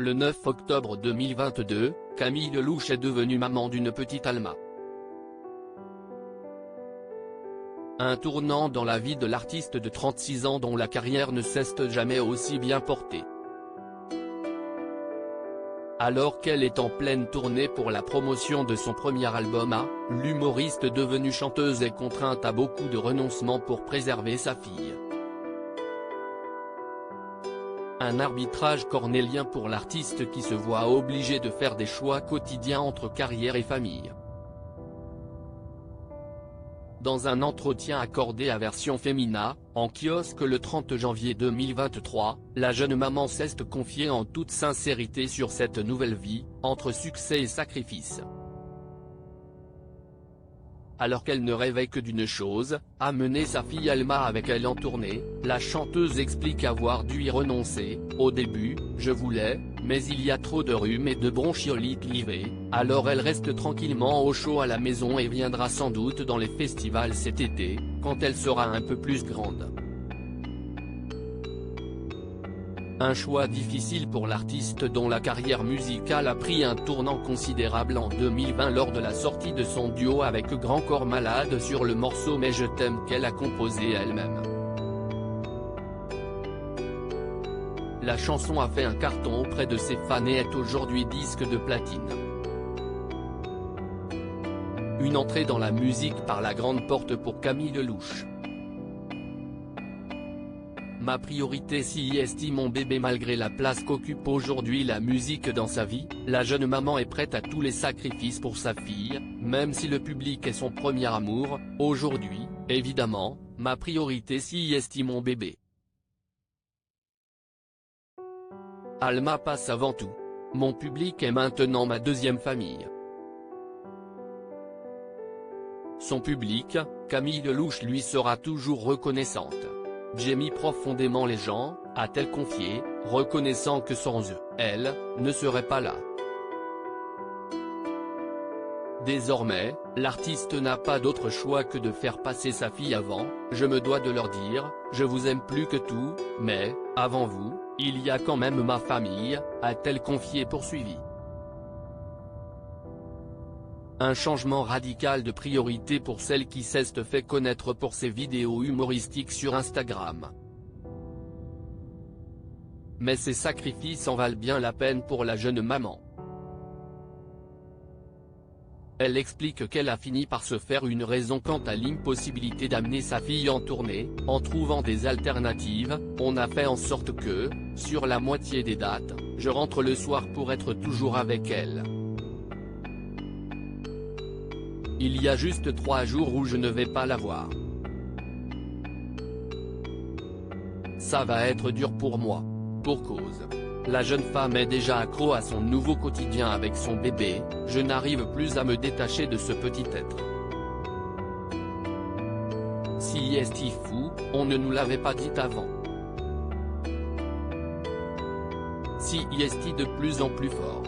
Le 9 octobre 2022, Camille Lelouch est devenue maman d'une petite Alma. Un tournant dans la vie de l'artiste de 36 ans dont la carrière ne cesse jamais aussi bien portée. Alors qu'elle est en pleine tournée pour la promotion de son premier album l'humoriste devenue chanteuse est contrainte à beaucoup de renoncements pour préserver sa fille. Un arbitrage cornélien pour l'artiste qui se voit obligé de faire des choix quotidiens entre carrière et famille. Dans un entretien accordé à Version Fémina, en kiosque le 30 janvier 2023, la jeune maman s'est confiée en toute sincérité sur cette nouvelle vie, entre succès et sacrifice. Alors qu'elle ne rêvait que d'une chose, amener sa fille Alma avec elle en tournée, la chanteuse explique avoir dû y renoncer. Au début, je voulais, mais il y a trop de rhume et de bronchiolite l'hiver, alors elle reste tranquillement au chaud à la maison et viendra sans doute dans les festivals cet été, quand elle sera un peu plus grande. Un choix difficile pour l'artiste dont la carrière musicale a pris un tournant considérable en 2020 lors de la sortie de son duo avec Grand Corps Malade sur le morceau Mais je t'aime qu'elle a composé elle-même. La chanson a fait un carton auprès de ses fans et est aujourd'hui disque de platine. Une entrée dans la musique par la grande porte pour Camille Lelouch. Ma priorité si est mon bébé. Malgré la place qu'occupe aujourd'hui la musique dans sa vie, la jeune maman est prête à tous les sacrifices pour sa fille, même si le public est son premier amour. Aujourd'hui, évidemment, ma priorité si est mon bébé. Alma passe avant tout. Mon public est maintenant ma deuxième famille. Son public, Camille Lelouch lui sera toujours reconnaissante. J'aime profondément les gens, a-t-elle confié, reconnaissant que sans eux, elle ne serait pas là. Désormais, l'artiste n'a pas d'autre choix que de faire passer sa fille avant. Je me dois de leur dire, je vous aime plus que tout, mais, avant vous, il y a quand même ma famille, a-t-elle confié poursuivi. Un changement radical de priorité pour celle qui s'est fait connaître pour ses vidéos humoristiques sur Instagram. Mais ces sacrifices en valent bien la peine pour la jeune maman. Elle explique qu'elle a fini par se faire une raison quant à l'impossibilité d'amener sa fille en tournée. En trouvant des alternatives, on a fait en sorte que, sur la moitié des dates, je rentre le soir pour être toujours avec elle. Il y a juste 3 jours où je ne vais pas la voir. Ça va être dur pour moi. Pour cause. La jeune femme est déjà accro à son nouveau quotidien avec son bébé, je n'arrive plus à me détacher de ce petit être. Si est fou, on ne nous l'avait pas dit avant. Si est de plus en plus fort.